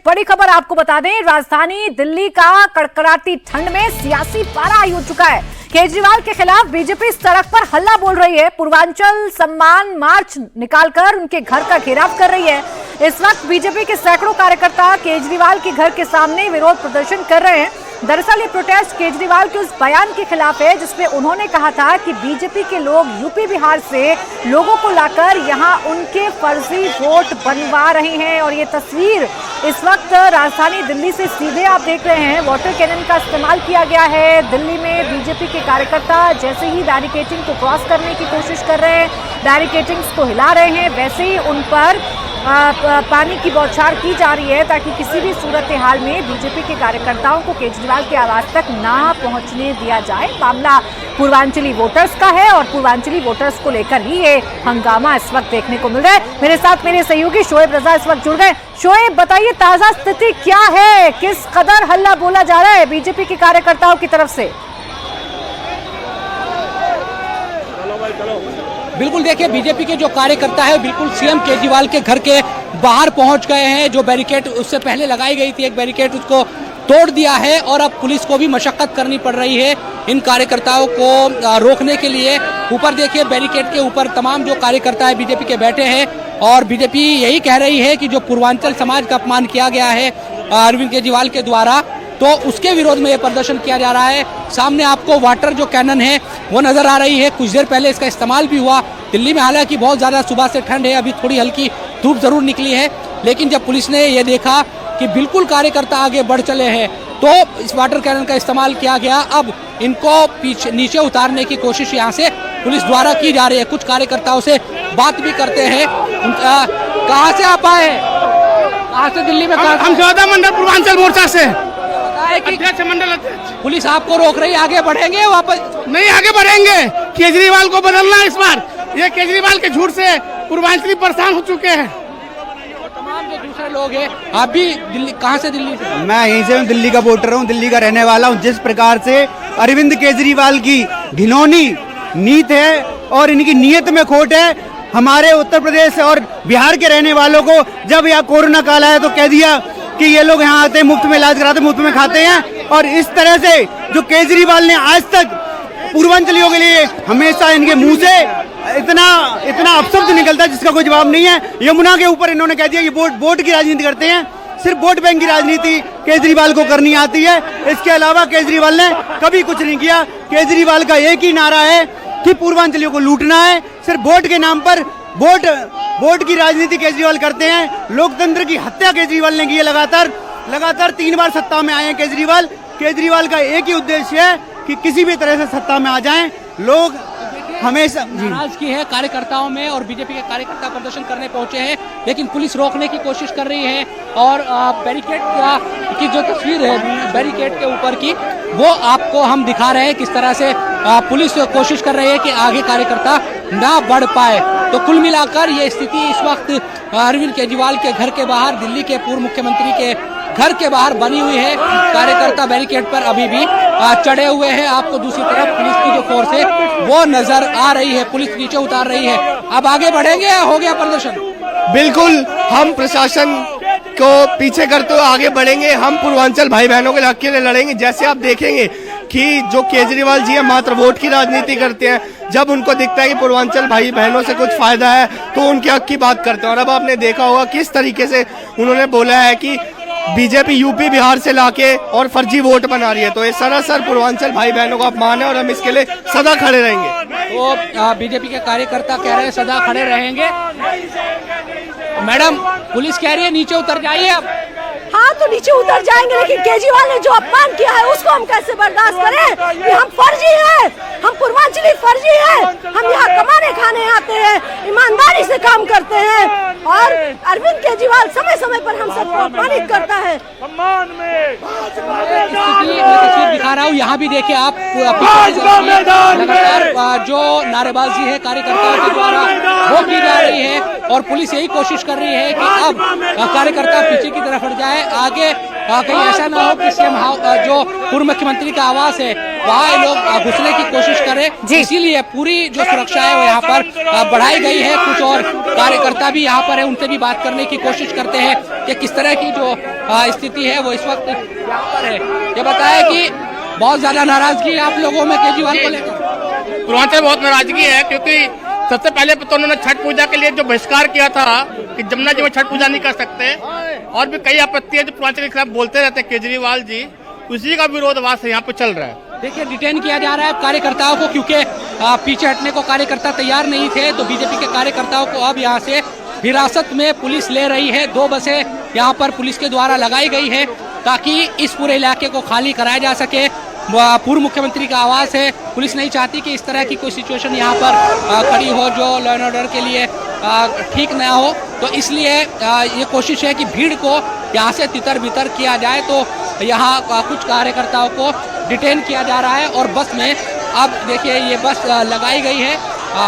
बड़ी खबर आपको बता दें, राजधानी दिल्ली का कड़कड़ाती ठंड में सियासी पारा हाई हो चुका है। केजरीवाल के खिलाफ बीजेपी सड़क पर हल्ला बोल रही है, पूर्वांचल सम्मान मार्च निकालकर उनके घर का घेराव कर रही है। इस वक्त बीजेपी के सैकड़ों कार्यकर्ता केजरीवाल के घर के सामने विरोध प्रदर्शन कर रहे हैं। दरअसल ये प्रोटेस्ट केजरीवाल के उस बयान के खिलाफ है जिसमें उन्होंने कहा था कि बीजेपी के लोग यूपी बिहार से लोगों को लाकर यहां उनके फर्जी वोट बनवा रहे हैं। और ये तस्वीर इस वक्त राजधानी दिल्ली से सीधे आप देख रहे हैं, वाटर कैनन का इस्तेमाल किया गया है। दिल्ली में बीजेपी के कार्यकर्ता जैसे ही बैरिकेडिंग को क्रॉस करने की कोशिश कर रहे हैं, बैरिकेडिंग्स को हिला रहे हैं, वैसे ही उन पर पानी की बौछार की जा रही है ताकि किसी भी सूरत हाल में बीजेपी के कार्यकर्ताओं को केजरीवाल के आवास तक ना पहुंचने दिया जाए। मामला पूर्वांचली वोटर्स का है और पूर्वांचली वोटर्स को लेकर ही ये हंगामा इस वक्त देखने को मिल रहा है। मेरे साथ मेरे सहयोगी शोएब रजा इस वक्त जुड़ गए। शोएब, बताइए ताजा स्थिति क्या है, किस कदर हल्ला बोला जा रहा है बीजेपी के कार्यकर्ताओं की तरफ से? बिल्कुल, देखिए बीजेपी के जो कार्यकर्ता है बिल्कुल सीएम केजरीवाल के घर के बाहर पहुंच गए हैं। जो बैरिकेड उससे पहले लगाई गई थी, एक बैरिकेड उसको तोड़ दिया है और अब पुलिस को भी मशक्कत करनी पड़ रही है इन कार्यकर्ताओं को रोकने के लिए। ऊपर देखिए बैरिकेड के ऊपर तमाम जो कार्यकर्ता है बीजेपी के बैठे हैं और बीजेपी यही कह रही है कि जो पूर्वांचल समाज का अपमान किया गया है अरविंद केजरीवाल के द्वारा, तो उसके विरोध में ये प्रदर्शन किया जा रहा है। सामने आपको वाटर जो कैनन है वो नजर आ रही है, कुछ देर पहले इसका इस्तेमाल भी हुआ दिल्ली में। हालांकि बहुत ज़्यादा सुबह से ठंड है, अभी थोड़ी हल्की धूप जरूर निकली है, लेकिन जब पुलिस ने ये देखा कि बिल्कुल कार्यकर्ता आगे बढ़ चले हैं तो इस वाटर कैनन का इस्तेमाल किया गया। अब इनको नीचे उतारने की कोशिश यहाँ से पुलिस द्वारा की जा रही है। कुछ कार्यकर्ताओं से बात भी करते हैं। कहाँ से आप आए हैं? कहाँ से दिल्ली में? हम चौथा मंडल पूर्वांचल मोर्चा से मंडल पुलिस आपको रोक रही है, आगे बढ़ेंगे वापस? नहीं, आगे बढ़ेंगे। केजरीवाल को बदलना इस बार। ये केजरीवाल के झूठ से पूर्वांचली परेशान हो चुके हैं। तमाम जो दूसरे लोग हैं, आप भी दिल्ली, कहाँ से? दिल्ली से। मैं यहीं से हूँ, दिल्ली का वोटर हूँ, दिल्ली का रहने वाला हूँ। जिस प्रकार से अरविंद केजरीवाल की घिनौनी नीति है और इनकी नीयत में खोट है, हमारे उत्तर प्रदेश और बिहार के रहने वालों को जब यहाँ कोरोना काल आया तो कह दिया कि ये लोग यहाँ आते हैं, मुफ्त में इलाज कराते, मुफ्त में खाते हैं। और इस तरह से जो केजरीवाल ने आज तक पूर्वांचलियों के लिए हमेशा इनके मुंह से इतना अपशब्द निकलता है जिसका कोई जवाब नहीं है। यमुना के ऊपर इन्होंने कह दिया कि वोट की राजनीति करते हैं। सिर्फ वोट बैंक की राजनीति केजरीवाल को करनी आती है, इसके अलावा केजरीवाल ने कभी कुछ नहीं किया। केजरीवाल का एक ही नारा है कि पूर्वांचलियों को लूटना है। सिर्फ वोट के नाम पर वोट की राजनीति केजरीवाल करते हैं। लोकतंत्र की हत्या केजरीवाल ने की है। लगातार 3 बार सत्ता में आए हैं केजरीवाल का एक ही उद्देश्य है कि किसी भी तरह से सत्ता में आ जाएं। लोग हमेशा नाराजगी है कार्यकर्ताओं में और बीजेपी के कार्यकर्ता प्रदर्शन करने पहुंचे हैं, लेकिन पुलिस रोकने की कोशिश कर रही है। और बैरिकेड की जो तस्वीर है बैरिकेड के ऊपर की, वो आपको हम दिखा रहे हैं किस तरह से पुलिस कोशिश कर रही है कि आगे कार्यकर्ता ना बढ़ पाए। तो कुल मिलाकर ये स्थिति इस वक्त अरविंद केजरीवाल के घर के बाहर, दिल्ली के पूर्व मुख्यमंत्री के घर के बाहर बनी हुई है। कार्यकर्ता बैरिकेड पर अभी भी चढ़े हुए हैं। आपको दूसरी तरफ पुलिस की जो फोर्स है वो नजर आ रही है, पुलिस नीचे उतार रही है। अब आगे बढ़ेंगे, हो गया प्रदर्शन? बिल्कुल, हम प्रशासन को पीछे करते हुए आगे बढ़ेंगे। हम पूर्वांचल भाई बहनों के हक के लिए लड़ेंगे। जैसे आप देखेंगे कि जो केजरीवाल जी है मात्र वोट की राजनीति करते हैं, जब उनको दिखता है कि पूर्वांचल भाई बहनों से कुछ फायदा है तो उनके हक की बात करते हैं। और अब आपने देखा होगा किस तरीके से उन्होंने बोला है कि बीजेपी यूपी बिहार से लाके और फर्जी वोट बना रही है। तो ये सरासर पूर्वांचल भाई बहनों का अपमान है और हम इसके लिए सदा खड़े रहेंगे। तो बीजेपी के कार्यकर्ता कह रहे हैं सदा खड़े रहेंगे। मैडम, पुलिस कह रही है नीचे उतर जाइए। अब हाँ, तो नीचे उतर जाएंगे, लेकिन केजरीवाल ने जो अपमान किया है उसको हम कैसे बर्दाश्त करें? कि हम फर्जी हैं, हम पूर्वांचली फर्जी हैं, हम यहाँ कमाने खाने आते हैं, ईमानदारी से काम करते हैं। और अरविंद केजरीवाल समय समय पर हम सबको अपमानित करता है। तस्वीर दिखा रहा हूँ, यहाँ भी देखिए आप लगातार जो नारेबाजी है कार्यकर्ताओं के द्वारा वो की जा रही है और पुलिस यही कोशिश कर रही है कि अब कार्यकर्ता पीछे की तरफ हट जाए, आगे कहीं ऐसा ना हो कि सीएम जो पूर्व मुख्यमंत्री का आवास है वहाँ ये लोग घुसने की कोशिश करें, इसीलिए पूरी जो सुरक्षा है वो यहाँ पर बढ़ाई गई है। कुछ और कार्यकर्ता भी यहाँ पर है, उनसे भी बात करने की कोशिश करते हैं कि किस तरह की जो स्थिति है वो इस वक्त यहाँ पर है। ये बताया कि बहुत ज्यादा नाराजगी है आप लोगों में केजरीवाल को लेकर। पूर्वांचल बहुत नाराजगी है, क्योंकि सबसे पहले तो उन्होंने छठ पूजा के लिए जो बहिष्कार किया था कि जमुना जी में छठ पूजा नहीं कर सकते, और भी कई आपत्तियां जो पूर्वांचल के खिलाफ बोलते रहते हैं केजरीवाल जी, उसी का विरोधाभास यहाँ पे चल रहा है। देखिए, डिटेन किया जा रहा है कार्यकर्ताओं को, क्योंकि पीछे हटने को कार्यकर्ता तैयार नहीं थे, तो बीजेपी के कार्यकर्ताओं को अब यहाँ से हिरासत में पुलिस ले रही है। 2 बसें यहाँ पर पुलिस के द्वारा लगाई गई है ताकि इस पूरे इलाके को खाली कराया जा सके। पूर्व मुख्यमंत्री का आवास है, पुलिस नहीं चाहती कि इस तरह की कोई सिचुएशन यहाँ पर खड़ी हो जो लॉ एंड ऑर्डर के लिए ठीक न हो, तो इसलिए ये कोशिश है कि भीड़ को यहाँ से तितर बितर किया जाए। तो यहाँ कुछ कार्यकर्ताओं को डिटेन किया जा रहा है और बस में अब देखिए ये बस लगाई गई है,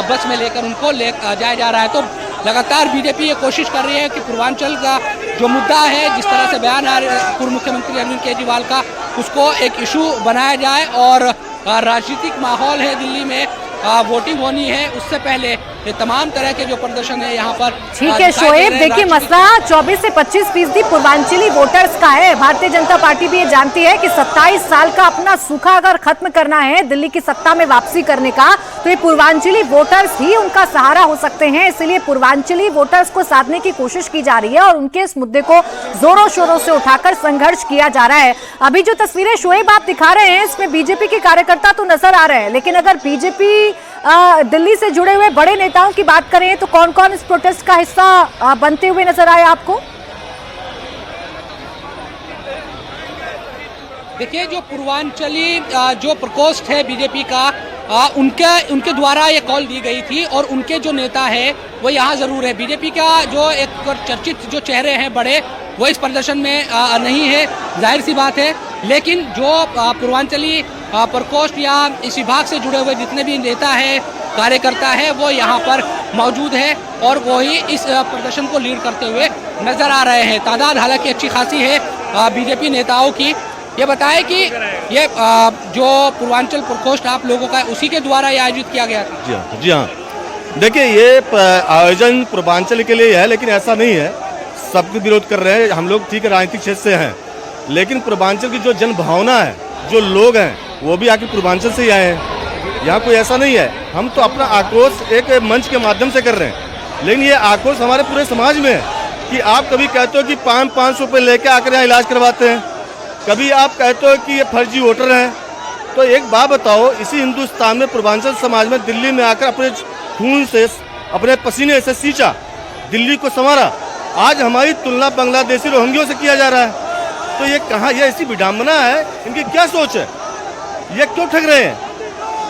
बस में लेकर उनको ले जाया जा रहा है। तो लगातार बीजेपी ये कोशिश कर रही है कि पूर्वांचल का जो मुद्दा है, जिस तरह से बयान आ रहा है पूर्व मुख्यमंत्री अरविंद केजरीवाल का, उसको एक इशू बनाया जाए। और राजनीतिक माहौल है दिल्ली में, वोटिंग होनी है, उससे पहले ये तमाम तरह के जो प्रदर्शन है यहाँ पर। ठीक है शोएब, देखिए मसला 24 से 25% पूर्वांचली वोटर्स का है। भारतीय जनता पार्टी भी ये जानती है कि 27 साल का अपना सूखा अगर खत्म करना है, दिल्ली की सत्ता में वापसी करने का, तो ये पूर्वांचली वोटर्स ही उनका सहारा हो सकते हैं। इसलिए पूर्वांचली वोटर्स को साधने की कोशिश की जा रही है और उनके इस मुद्दे को जोरों शोरों से उठाकर संघर्ष किया जा रहा है। अभी जो तस्वीरें शोएब आप दिखा रहे हैं, इसमें बीजेपी के कार्यकर्ता तो नजर आ रहे हैं, लेकिन अगर बीजेपी दिल्ली से जुड़े हुए बड़े नेताओं की बात करें तो कौन कौन इस प्रोटेस्ट का हिस्सा बनते हुए नजर आए आपको? देखिए, जो पूर्वांचली जो प्रकोष्ठ है बीजेपी का, उनके द्वारा ये कॉल दी गई थी और उनके जो नेता है वो यहाँ जरूर है। बीजेपी का जो एक चर्चित जो चेहरे हैं बड़े, वो इस प्रदर्शन में नहीं है, जाहिर सी बात है। लेकिन जो पूर्वांचली प्रकोष्ठ या इस विभाग से जुड़े हुए जितने भी नेता है, कार्यकर्ता है, वो यहाँ पर मौजूद है और वो ही इस प्रदर्शन को लीड करते हुए नजर आ रहे हैं। तादाद हालांकि अच्छी खासी है बीजेपी नेताओं की। ये बताएं कि ये जो पूर्वांचल प्रकोष्ठ आप लोगों का, उसी के द्वारा ये आयोजित किया गया था। जी हाँ, देखिए ये आयोजन पूर्वांचल के लिए है, लेकिन ऐसा नहीं है सबके विरोध कर रहे हैं। हम लोग ठीक है राजनीतिक क्षेत्र से हैं, लेकिन पूर्वांचल की जो जन भावना है, जो लोग हैं, वो भी आके पूर्वांचल से ही आए हैं। यहाँ कोई ऐसा नहीं है। हम तो अपना आक्रोश एक मंच के माध्यम से कर रहे हैं, लेकिन ये आक्रोश हमारे पूरे समाज में है कि आप कभी कहते हो कि 500 रुपये लेके आकर यहाँ इलाज करवाते हैं, कभी आप कहते हो कि ये फर्जी वोटर हैं। तो एक बात बताओ, इसी हिंदुस्तान में पूर्वांचल समाज में दिल्ली में आकर अपने खून से, अपने पसीने से सींचा, दिल्ली को संवारा। आज हमारी तुलना बांग्लादेशी रोहिंग्यों से किया जा रहा है। तो ये कहाँ, ये ऐसी विडम्बना है, इनकी क्या सोच है, ये क्यों ठग रहे हैं?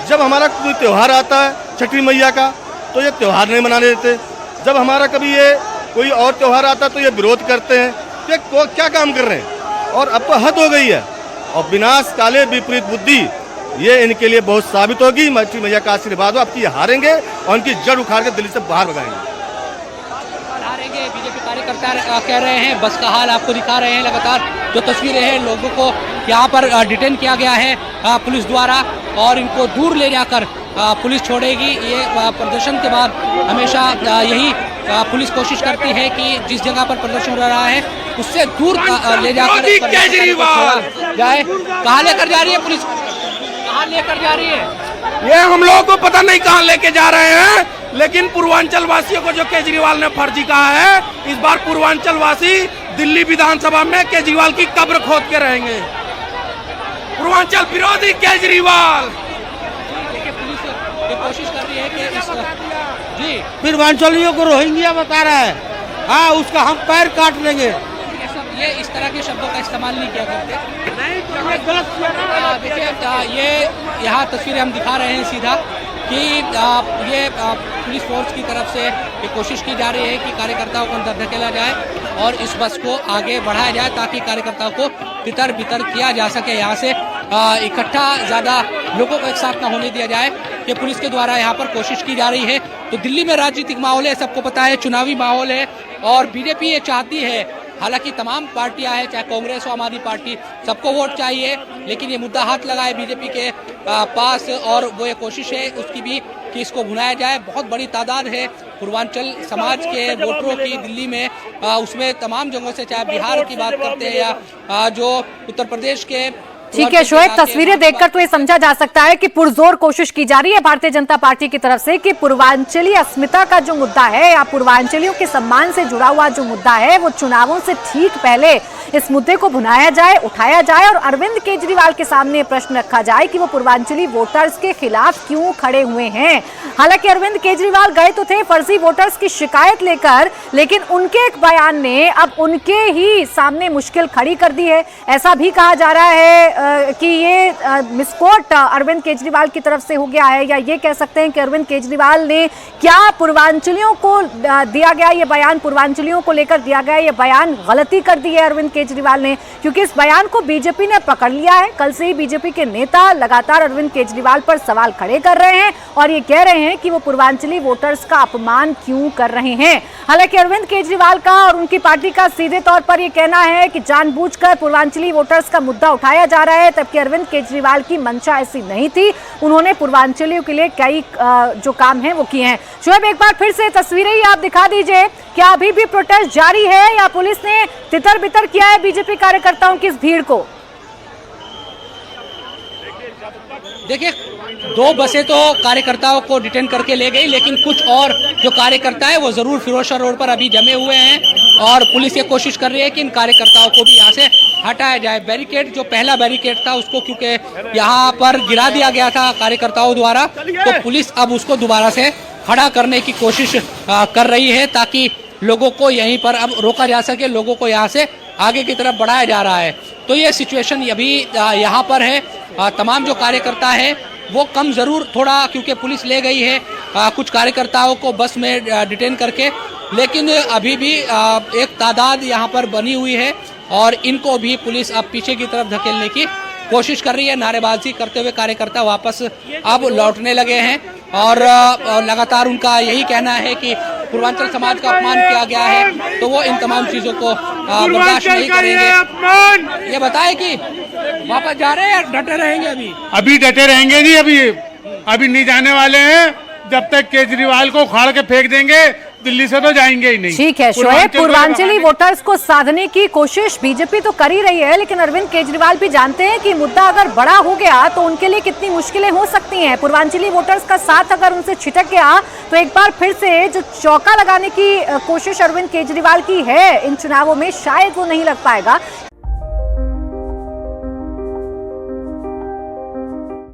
जब हमारा कोई त्यौहार आता है छठी मैया का, तो ये त्यौहार नहीं मनाने देते। जब हमारा कभी ये कोई और त्यौहार आता है तो ये विरोध करते हैं। तो क्या काम कर रहे हैं? और अब तो हद हो गई है। और विनाश काले विपरीत बुद्धि, ये इनके लिए बहुत साबित होगी। छठी मैया का आशीर्वाद हो, आपकी हारेंगे और उनकी जड़ उखाड़ के दिल्ली से बाहर भगाएंगे। बीजेपी कार्यकर्ता कह रहे हैं, बस का हाल आपको दिखा रहे हैं। लगातार जो तस्वीरें हैं, लोगों को यहाँ पर डिटेन किया गया है पुलिस द्वारा और इनको दूर ले जाकर पुलिस छोड़ेगी। ये प्रदर्शन के बाद हमेशा यही पुलिस कोशिश करती है कि जिस जगह पर प्रदर्शन हो रहा है उससे दूर ले जाकर केजरीवाल जाए। कहाँ लेकर जा रही है पुलिस, कहाँ लेकर जा रही है ये हम लोगों को पता नहीं कहाँ लेके जा रहे हैं, लेकिन पूर्वांचल वासियों को जो केजरीवाल ने फर्जी कहा है, इस बार पूर्वांचल वासी दिल्ली विधानसभा में केजरीवाल की कब्र खोद के रहेंगे। पूर्वांचल विरोधी केजरीवाल। पुलिस कोशिश कर रही है कि जी पूर्वांचलियों को रोहिंग्या बता रहा है, हाँ उसका हम पैर काट लेंगे। ये इस तरह के शब्दों का इस्तेमाल नहीं किया करते। देखिए, ये यहाँ तस्वीरें हम दिखा रहे हैं सीधा कि ये पुलिस फोर्स की तरफ से ये कोशिश की जा रही है कि कार्यकर्ताओं को अंदर धकेला जाए और इस बस को आगे बढ़ाया जाए ताकि कार्यकर्ताओं को तितर बितर किया जा सके। यहाँ से इकट्ठा ज़्यादा लोगों को एक साथ न होने दिया जाए, ये पुलिस के द्वारा यहाँ पर कोशिश की जा रही है। तो दिल्ली में राजनीतिक माहौल है, सबको पता है, चुनावी माहौल है और बीजेपी ये चाहती है, हालांकि तमाम पार्टियां हैं, चाहे कांग्रेस हो, आम आदमी पार्टी, सबको वोट चाहिए, लेकिन ये मुद्दा हाथ लगा है बीजेपी के पास, और वो ये कोशिश है उसकी भी कि इसको भुनाया जाए। बहुत बड़ी तादाद है पूर्वांचल समाज के वोटरों की दिल्ली में, उसमें तमाम जगहों से, चाहे बिहार की बात करते हैं या जो उत्तर प्रदेश के। ठीक है शोएब, तस्वीरें देखकर तो ये समझा जा सकता है कि पुरजोर कोशिश की जा रही है भारतीय जनता पार्टी की तरफ से कि पूर्वांचली अस्मिता का जो मुद्दा है या पूर्वांचलियों के सम्मान से जुड़ा हुआ जो मुद्दा है वो चुनावों से ठीक पहले इस मुद्दे को भुनाया जाए, उठाया जाए और अरविंद केजरीवाल के सामने प्रश्न रखा जाए कि वो पूर्वांचली वोटर्स के खिलाफ क्यों खड़े हुए हैं। हालांकि अरविंद केजरीवाल गए तो थे फर्जी वोटर्स की शिकायत लेकर, लेकिन उनके एक बयान ने अब उनके ही सामने मुश्किल खड़ी कर दी है। ऐसा भी कहा जा रहा है कि ये मिसकोट अरविंद केजरीवाल की तरफ से हो गया है, या ये कह सकते हैं कि अरविंद केजरीवाल ने क्या पूर्वांचलियों को दिया गया ये बयान, पूर्वांचलियों को लेकर दिया गया ये बयान गलती कर दी है अरविंद केजरीवाल ने, क्योंकि इस बयान को बीजेपी ने पकड़ लिया है। कल से ही बीजेपी के नेता लगातार अरविंद केजरीवाल पर सवाल खड़े कर रहे हैं और ये कह रहे हैं कि वो पूर्वांचली वोटर्स का अपमान क्यों कर रहे हैं। हालांकि अरविंद केजरीवाल का और उनकी पार्टी का सीधे तौर पर ये कहना है कि जानबूझकर पूर्वांचली वोटर्स का मुद्दा उठाया जा रहा है, जबकि अरविंद केजरीवाल की मंशा ऐसी नहीं थी। उन्होंने पूर्वांचलियों के लिए कई जो काम हैं वो किए हैं। शोएब, एक बार फिर से तस्वीरें ही आप दिखा दीजिए, क्या अभी भी प्रोटेस्ट जारी है या पुलिस ने तितर बितर किया है बीजेपी कार्यकर्ताओं की इस भीड़ को? देखिए, 2 बसें तो कार्यकर्ताओं को डिटेन करके ले गई, लेकिन कुछ और जो कार्यकर्ता है वो जरूर फिरोजशाह रोड पर अभी जमे हुए हैं और पुलिस ये कोशिश कर रही है कि इन कार्यकर्ताओं को भी यहाँ से हटाया जाए। बैरिकेड, जो पहला बैरिकेड था उसको क्योंकि यहाँ पर गिरा दिया गया था कार्यकर्ताओं द्वारा, तो पुलिस अब उसको दोबारा से खड़ा करने की कोशिश कर रही है ताकि लोगों को यहीं पर अब रोका जा सके, लोगों को यहाँ से आगे की तरफ बढ़ाया जा रहा है। तो ये सिचुएशन अभी यहाँ पर है। तमाम जो कार्यकर्ता है वो कम ज़रूर थोड़ा, क्योंकि पुलिस ले गई है कुछ कार्यकर्ताओं को बस में डिटेन करके, लेकिन अभी भी एक तादाद यहाँ पर बनी हुई है और इनको भी पुलिस अब पीछे की तरफ धकेलने की कोशिश कर रही है। नारेबाजी करते हुए कार्यकर्ता वापस अब लौटने लगे हैं और लगातार उनका यही कहना है कि पूर्वांचल समाज का अपमान किया गया है, तो वो इन तमाम चीज़ों को बर्दाश्त नहीं करेंगे। ये बताए कि वापस जा रहे हैं, डटे रहेंगे? अभी डटे रहेंगे नहीं, अभी नहीं जाने वाले हैं। जब तक केजरीवाल को उखाड़ के फेंक देंगे दिल्ली से तो जाएंगे ही नहीं। ठीक है शोएब, पूर्वांचली वोटर्स को साधने की कोशिश बीजेपी तो कर ही रही है, लेकिन अरविंद केजरीवाल भी जानते हैं कि मुद्दा अगर बड़ा हो गया तो उनके लिए कितनी मुश्किलें हो सकती हैं। पूर्वांचली वोटर्स का साथ अगर उनसे छिटक गया तो एक बार फिर से जो चौका लगाने की कोशिश अरविंद केजरीवाल की है इन चुनावों में, शायद वो नहीं लग पाएगा,